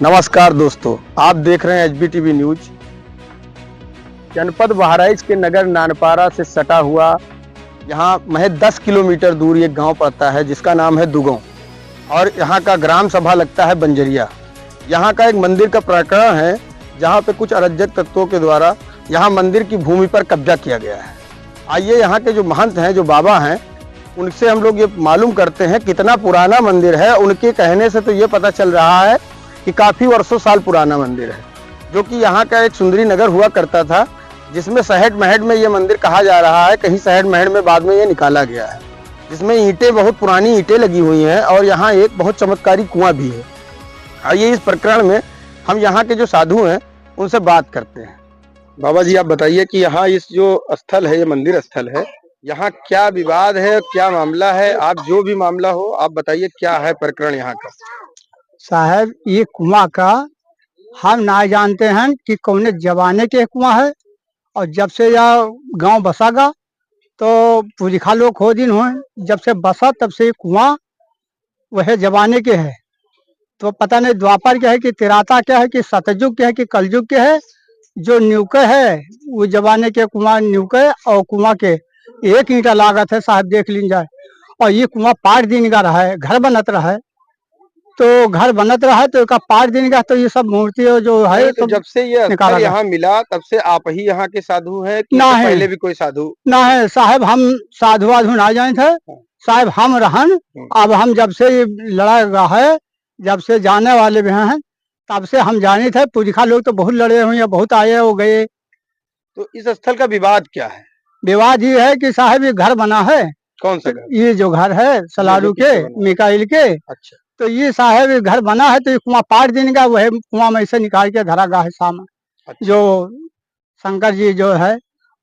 नमस्कार दोस्तों, आप देख रहे हैं एचबीटीवी न्यूज। जनपद बहराइच के नगर नानपारा से सटा हुआ यहाँ महज 10 किलोमीटर दूर एक गांव पड़ता है जिसका नाम है दुगों और यहाँ का ग्राम सभा लगता है बंजरिया। यहाँ का एक मंदिर का प्रकरण है जहाँ पे कुछ अराजक तत्वों के द्वारा यहाँ मंदिर की भूमि पर कब्जा किया गया है। आइए यहाँ के जो महंत हैं, जो बाबा हैं, उनसे हम लोग ये मालूम करते हैं कितना पुराना मंदिर है। उनके कहने से तो ये पता चल रहा है कि काफी वर्षों साल पुराना मंदिर है, जो कि यहाँ का एक सुंदरी नगर हुआ करता था, जिसमें सहट महट में ये मंदिर कहा जा रहा है। कहीं सहट महट में बाद में ये निकाला गया है, जिसमें ईंटें, बहुत पुरानी ईंटें लगी हुई हैं और यहाँ एक बहुत चमत्कारी कुआं भी है। आइए इस प्रकरण में हम यहाँ के जो साधु हैं उनसे बात करते हैं। बाबा जी, आप बताइए कि यहाँ इस जो स्थल है, ये मंदिर स्थल है, यहाँ क्या विवाद है, क्या मामला है? आप जो भी मामला हो आप बताइए, क्या है प्रकरण यहाँ का? साहब, ये कुआं का हम ना जानते हैं कि कौन जमाने के कुआं है, और जब से यह गांव बसागा तो पुरखा लोग खोदिन हुए, जब से बसा तब से ये कुआं वह जमाने के है। तो पता नहीं द्वापर क्या है कि तिराता क्या है कि सतयुग क्या है कि कलयुग के है। जो न्यूके है वो जमाने के कुआं न्यूके, और कुआं के एक ईंटा लागत है साहब, देख लीन जाए। और ये कुआं 5 दिन का रहा है, घर बनत रहा है, तो घर बनत रहा है तो इसका 5 दिन का, तो ये सब मूर्ति जो है तो जब से ये स्थल यहाँ मिला तब से आप ही यहाँ के साधु हैं कि ना तो है, पहले भी कोई साधु? ना है साहब, हम साधु वाधु ना जाए थे साहब, हम रहन। अब हम जब से ये लड़ा है, जब से जाने वाले भी हैं तब से हम जाने थे। पुरखा लोग तो बहुत लड़े हुए हैं, बहुत आए हो गए। तो इस स्थल का विवाद क्या है? विवाद ये है कि साहब ये घर बना है। कौन सा घर? ये जो घर है सलारू के, मिकाइल के। अच्छा, तो ये साहब ये घर बना है, तो ये कुआं 5 दिन का वह कुआं में से निकाल के धरा गा है सामने। अच्छा। जो शंकर जी जो है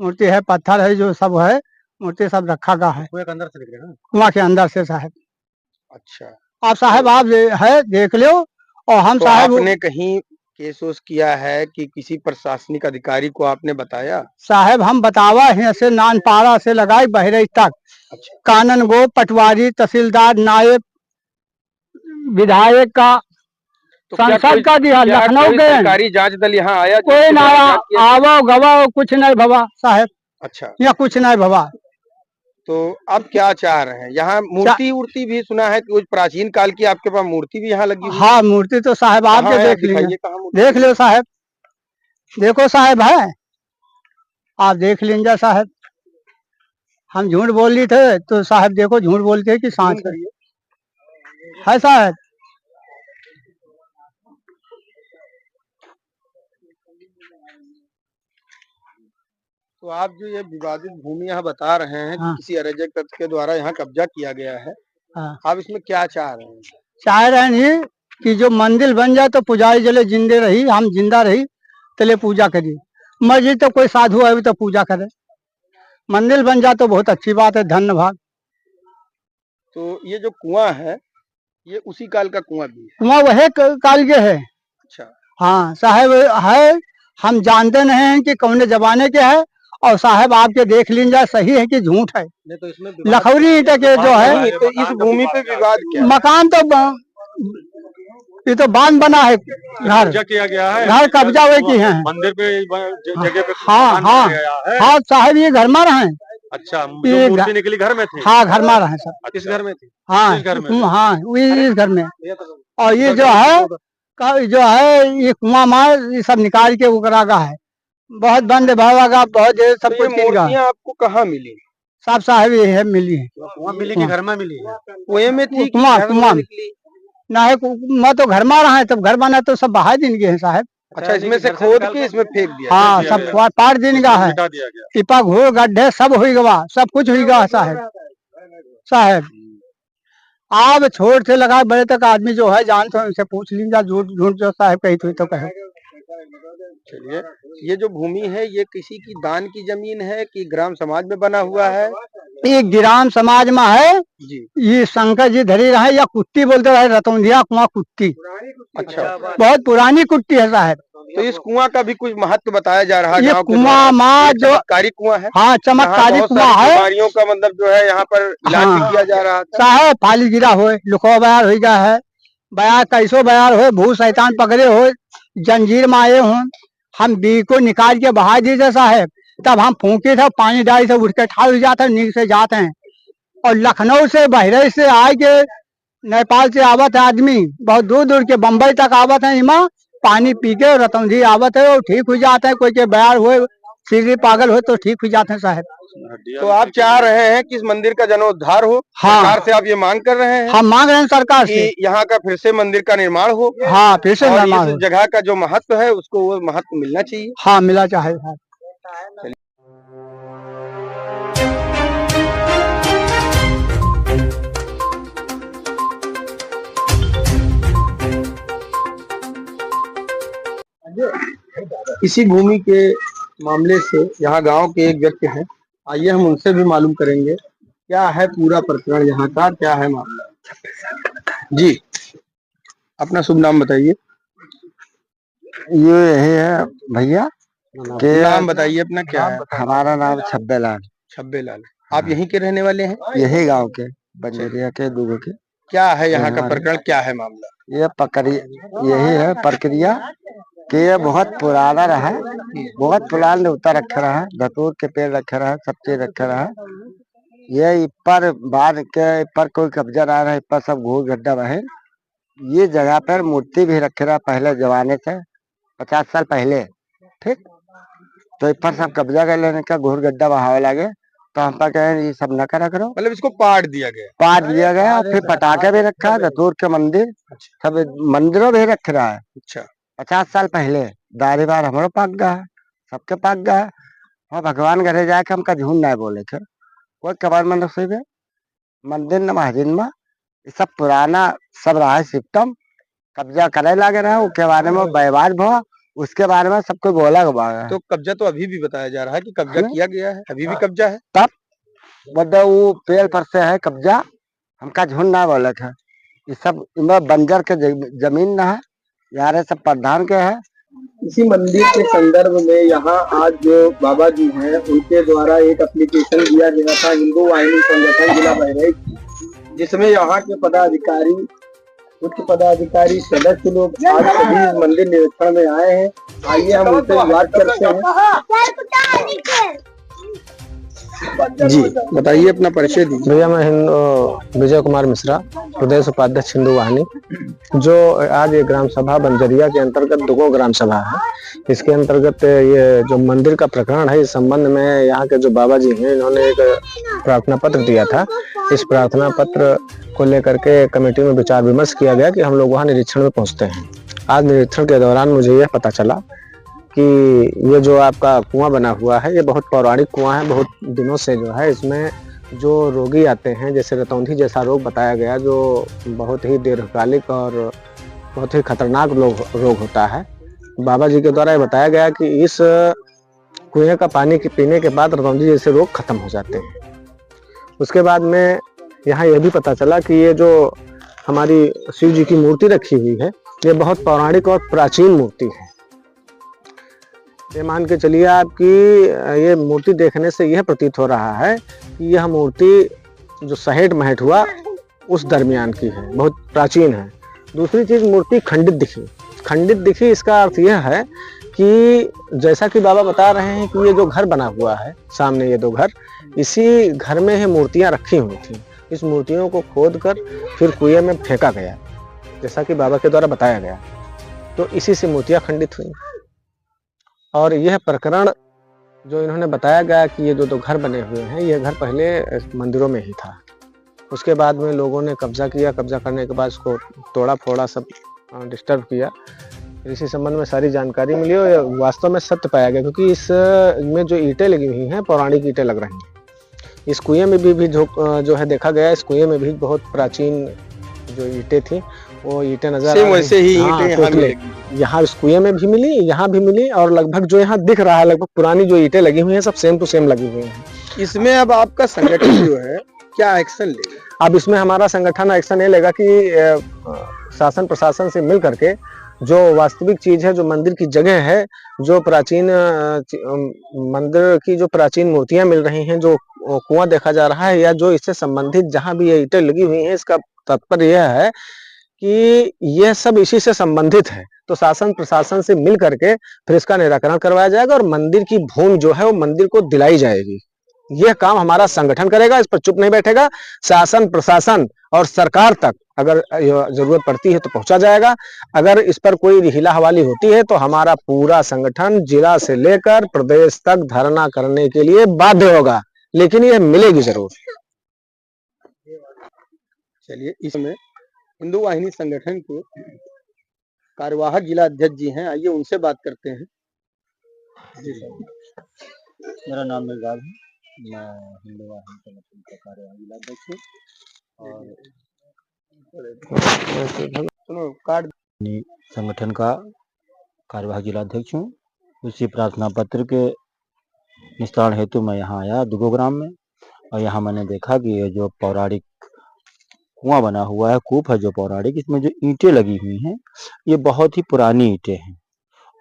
मूर्ति है, पत्थर है, जो सब है मूर्ति सब रखा गा है कुएं के अंदर से निकले ना? कुआं के अंदर से साहब। अच्छा, आप साहब आप है देख लो। और हम तो साहब आपने कहीं केस वोस किया है कि किसी प्रशासनिक अधिकारी को आपने बताया? साहब हम बतावा है से नानपारा से लगाई बहराइच तक। अच्छा, कानन गो, पटवारी, तहसीलदार, नायब, विधायक का, तो क्या सांसद का दिया, क्या लखनऊ कोई के सरकारी जांच दल यहाँ आया? कोई ना आवा गवा कुछ नहीं भवा साहब, अच्छा, या कुछ नहीं भवा। तो अब क्या चाह रहे हैं? यहाँ मूर्ति उर्ति भी सुना है कि कुछ प्राचीन काल की आपके पास मूर्ति भी यहाँ लगी हुई? हाँ, मूर्ति तो साहब आपके देख लीजिए, देख लो साहब, देखो साहब है, आप देख लीजिए साहब। हम झूठ बोल रहे थे तो साहब देखो झूठ बोलते हैं कि सांस है साहब। तो आप जो ये विवादित भूमि यहाँ बता रहे हैं कि किसी अराजक तत्व के द्वारा यहाँ कब्जा किया गया है, आप इसमें क्या चाह रहे हैं? चाह रहे हैं कि जो मंदिर बन जाए तो पुजारी जले जिंदे रही, हम जिंदा रही तले पूजा करिए। मस्जिद तो कोई साधु आए तो पूजा करे, मंदिर बन जाए तो बहुत अच्छी बात है, धन्यवाद। तो ये जो कुआं है ये उसी काल का कुआं भी है? कुआं वह काल के है। अच्छा, हाँ साहब है, हम जानते नहीं हैं कि कौन जमाने के है। और साहब आपके देख लीजिए सही है कि झूठ है। नहीं तो इसमें लखौरी ईंट के जो है, तो इस भूमि पे विवाद क्या? मकान तो ये तो बांध बना है, घर कब्जा किया गया है, घर कब्जा हुए की है मंदिर पे जगह पे। हाँ हाँ हाँ साहब, ये घर में रहे। अच्छा, जो मूर्ति निकली घर में थी? हाँ, घर में रहे सब। इस घर में थी? हाँ, इस घर में? हाँ इस घर में। और ये जो है ये कुआं मार ये सब निकाल के उगरागा है, बहुत बंद भागा, बहुत सब कुछ। मूर्तियाँ आपको कहाँ मिली? सब साहब ये है मिली है। कुआं मिली कि घर में मिली? कुएं में थी? कुआं ना है, मैं तो घर में रहा है, तब घर बना तो सब बाहर दिन के हैं साहब। अच्छा, इसमें से खोद के इसमें फेंक दिया? हाँ, सब 5 दिन का है, टिपा घोर गड्ढे सब हुई गवा, सब कुछ हुई गवा साहब। साहब आप छोट से लगा बड़े तक आदमी जो है जानते हो, उनसे पूछ लीजिए, झूठ झूठ जो साहब कही थी तो कहे। चलिए, ये जो भूमि है ये किसी की दान की जमीन है कि ग्राम समाज में बना हुआ है? ये ग्राम समाज में है जी। ये शंकर जी धरी रहे, या कुट्टी बोलते रहे, रतौंधिया कुआं कुट्टी। अच्छा, बहुत पुरानी कुट्टी है साहब। तो इस कुआं का भी कुछ महत्व बताया जा रहा है? ये कुआं माँ जो चमत्कारी कुआं है। हाँ, चमत्कारी कुआं है। बीमारियों का मतलब जो है यहाँ पर इलाज भी किया जा रहा है साहब, फाली गिरा हो, लुकवा हो गया है, बयार कैसो बयार हो, भूत शैतान पकड़े हो, जंजीर में आए हो, हम बी को निकाल के बहा दीजिए साहब। तब हम फूके थे, पानी डाली से उठ के ठाल जाते हैं, नींद से जाते हैं। और लखनऊ से बहरे से आए के नेपाल से आवत है आदमी, बहुत दूर दूर के बम्बई तक आवत है, इमा पानी पी के रतौंधी आवत है और ठीक हो जाते हैं। कोई के बयार हुए, सीधी पागल हो तो ठीक हो जाते हैं साहब। तो आप चाह रहे हैं कि इस मंदिर का जीर्णोद्धार हो? हाँ। सरकार से आप ये मांग कर रहे हैं? हम मांग रहे हैं सरकार से कि यहाँ का फिर से मंदिर का निर्माण हो। हाँ, फिर से और निर्माण इस हो। जगह का जो महत्व है उसको वो महत्व मिलना चाहिए। हाँ, मिला चाहे। इसी भूमि के मामले से यहाँ गांव के एक व्यक्ति हैं, आइए हम उनसे भी मालूम करेंगे क्या है पूरा प्रकरण यहाँ का, क्या है मामला। जी, अपना शुभ नाम बताइए। ये यही है भैया के नाम बताइए अपना, क्या है? हमारा नाम छब्बे लाल। छब्बे लाल। आप यहीं के रहने वाले हैं? यही गांव के बंजरिया के दुगो के। क्या है यहाँ का प्रकरण, क्या है मामला? ये यही है प्रक्रिया कि ये बहुत पुराना रहा, बहुत पुराना नेवता रखा रहा, धतूर के पेड़ रखे रहा, सब चीज रखे रहा। ये इपर बांध के इपर कोई कब्जा ना रहा, इपर सब घूर गड्ढा बहे। ये जगह पर मूर्ति भी रखे रहा पहले जमाने से, 50 साल पहले, ठीक। तो इपर सब कब्जा कर लेने का, घूर गड्ढा बहावे लगे, तो हम पर कहे ये सब न करा करो। मतलब इसको पाट दिया गया? पाट दिया गया। और फिर पटाखे भी रखा, धतूर के मंदिर, सब मंदिरों भी रख रहा है। अच्छा। 50 साल पहले दारी बार हमारो पाक गया, सबके पाक गया। और भगवान घरे जाके हमका झूठ ना बोले के कोई कबार मन रसोई मंदिर न महाजिन में ये सब पुराना सब रहा है सिस्टम। कब्जा करे लगे रहा, उसके बारे में व्यवहार भो, उसके बारे में सब कोई बोला गया। तो कब्जा तो अभी भी बताया जा रहा है कि कब्जा किया गया है, अभी भी कब्जा है। तब मतलब वो पेड़ पर से है कब्जा, हमका झूठ ना बोले के। ये सब बंजर के जमीन न है, यार सब प्रधान के है। इसी मंदिर के संदर्भ में यहाँ आज जो बाबा जी हैं उनके द्वारा एक एप्लीकेशन दिया गया था हिंदू वाहिनी संगठन जिला बहराइच, जिसमें यहाँ के पदाधिकारी, उच्च पदाधिकारी, सदस्य लोग आज सभी इस मंदिर निरीक्षण में आए हैं। आइए हम उनसे बात करते हैं। जी बताइए, अपना परिचय दीजिए। भैया मैं विजय कुमार मिश्रा, प्रदेश उपाध्यक्ष हिंदू वाहिनी। जो आज ये ग्राम सभा बंजरिया के अंतर्गत दुगो ग्राम सभा है, इसके अंतर्गत ये जो मंदिर का प्रकरण है, इस संबंध में यहाँ के जो बाबा जी हैं इन्होंने एक प्रार्थना पत्र दिया था। इस प्रार्थना पत्र को लेकर के कमेटी में विचार विमर्श किया गया कि हम लोग वहाँ निरीक्षण में पहुँचते हैं। आज निरीक्षण के दौरान मुझे यह पता चला कि ये जो आपका कुआं बना हुआ है ये बहुत पौराणिक कुआं है। बहुत दिनों से जो है इसमें जो रोगी आते हैं, जैसे रतौंधी जैसा रोग बताया गया, जो बहुत ही दीर्घकालिक और बहुत ही खतरनाक रोग होता है। बाबा जी के द्वारा ये बताया गया कि इस कुएं का पानी पीने के बाद रतौंधी जैसे रोग खत्म हो जाते हैं। उसके बाद में यहाँ यह भी पता चला कि ये जो हमारी शिव जी की मूर्ति रखी हुई है ये बहुत पौराणिक और प्राचीन मूर्ति है। ये मान के चलिए आपकी ये मूर्ति देखने से यह प्रतीत हो रहा है कि यह मूर्ति जो सहेट महट हुआ उस दरमियान की है, बहुत प्राचीन है। दूसरी चीज, मूर्ति खंडित दिखी। खंडित दिखी इसका अर्थ यह है कि जैसा कि बाबा बता रहे हैं कि ये जो घर बना हुआ है सामने, ये दो घर, इसी घर में ही मूर्तियां रखी हुई थी। इस मूर्तियों को खोद कर फिर कुएं में फेंका गया, जैसा कि बाबा के द्वारा बताया गया। तो इसी से मूर्तियां खंडित हुई। और यह प्रकरण जो इन्होंने बताया गया कि ये जो घर बने हुए हैं, ये घर पहले मंदिरों में ही था। उसके बाद में लोगों ने कब्जा किया, कब्जा करने के बाद इसको तोड़ा फोड़ा, सब डिस्टर्ब किया। इसी संबंध में सारी जानकारी मिली और वास्तव में सत्य पाया गया, क्योंकि इसमें जो ईंटें लगी हुई हैं पौराणिक ईंटें लग रही हैं। इस कुएं में भी जो है देखा गया, इस कुएं में भी बहुत प्राचीन जो ईंटें थी वो ईंटें नजर आ वैसे ही ईंटें यहाँ इस कुएं में भी मिली, यहाँ भी मिली, और लगभग जो यहाँ दिख रहा है लगभग पुरानी जो ईंटें लगी हुई हैं सब सेम टू सेम लगी हुई हैं। इसमें अब आपका संगठन जो है क्या एक्शन लेगा? अब इसमें हमारा संगठन एक्शन ये लेगा कि शासन प्रशासन से मिल करके जो वास्तविक चीज है, जो मंदिर की जगह है, जो प्राचीन मंदिर की जो प्राचीन मूर्तियां मिल रही हैं, जो कुआं देखा जा रहा है, या जो इससे संबंधित जहां भी ये ईंटें लगी हुई हैं, इसका तात्पर्य यह है कि यह सब इसी से संबंधित है, तो शासन प्रशासन से मिल करके फिर इसका निराकरण करवाया जाएगा और मंदिर की भूमि जो है वो मंदिर को दिलाई जाएगी। यह काम हमारा संगठन करेगा, इस पर चुप नहीं बैठेगा। शासन प्रशासन और सरकार तक अगर जरूरत पड़ती है तो पहुंचा जाएगा। अगर इस पर कोई हिला हवाली होती है तो हमारा पूरा संगठन जिला से लेकर प्रदेश तक धरना करने के लिए बाध्य होगा, लेकिन यह मिलेगी जरूर। चलिए, इसमें हिंदू वाहिनी संगठन के कार्यवाहक जिला अध्यक्ष जी हैं, आइए उनसे बात करते हैं। जी सर, मेरा नाम मिर्जाज है, मैं हिंदू वाहिनी संगठन का कार्यवाहक जिला अध्यक्ष हूँ और कार्ड संगठन का कार्यवाहक जिला अध्यक्ष हूँ। उसी प्रार्थना पत्र के निस्तारण हेतु मैं यहाँ आया दुगो ग्राम में, और यहाँ मैंने देखा कि ये जो पौराणिक कुआं बना हुआ है, कूप है जो पौराणिक, इसमें जो ईंटें लगी हुई हैं ये बहुत ही पुरानी ईंटें हैं,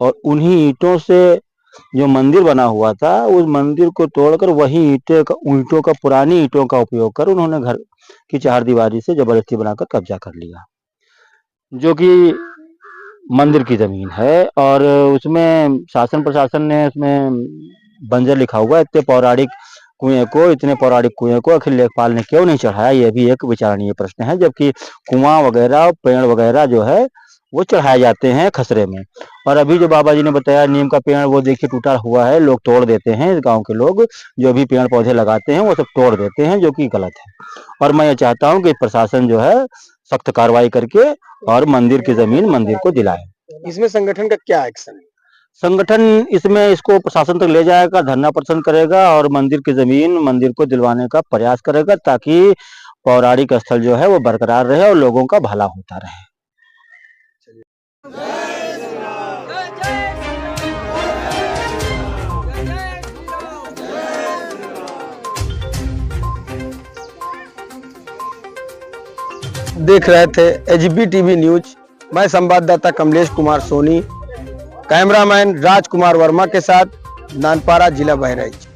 और उन्हीं ईंटों से जो मंदिर बना हुआ था उस मंदिर को तोड़कर वही ईंटों का पुरानी ईंटों का उपयोग कर उन्होंने घर की चारदीवारी से जबरदस्ती बनाकर कब्जा कर लिया, जो कि मंदिर की जमीन है। और उसमें शासन प्रशासन ने उसमें बंजर लिखा हुआ है। इतने पौराणिक कुएं को आखिर लेखपाल ने क्यों नहीं चढ़ाया, यह भी एक विचारणीय प्रश्न है। जबकि कुआं वगैरह पेड़ वगैरह जो है वो चढ़ाए जाते हैं खसरे में, और अभी जो बाबा जी ने बताया नीम का पेड़ वो देखिए टूटा हुआ है, लोग तोड़ देते हैं। इस गांव के लोग जो भी पेड़ पौधे लगाते हैं वो सब तोड़ देते हैं, जो कि गलत है। और मैं ये चाहता हूँ कि प्रशासन जो है सख्त कार्रवाई करके और मंदिर की जमीन मंदिर को दिलाए। इसमें संगठन का क्या एक्शन है? संगठन इसमें इसको प्रशासन तक ले जाएगा, धरना प्रदर्शन करेगा और मंदिर की जमीन मंदिर को दिलवाने का प्रयास करेगा, ताकि पौराणिक स्थल जो है वो बरकरार रहे और लोगों का भला होता रहे। देख रहे थे एचबी टीवी न्यूज। मैं संवाददाता कमलेश कुमार सोनी, कैमरामैन राजकुमार वर्मा के साथ नानपारा, जिला बहराइच।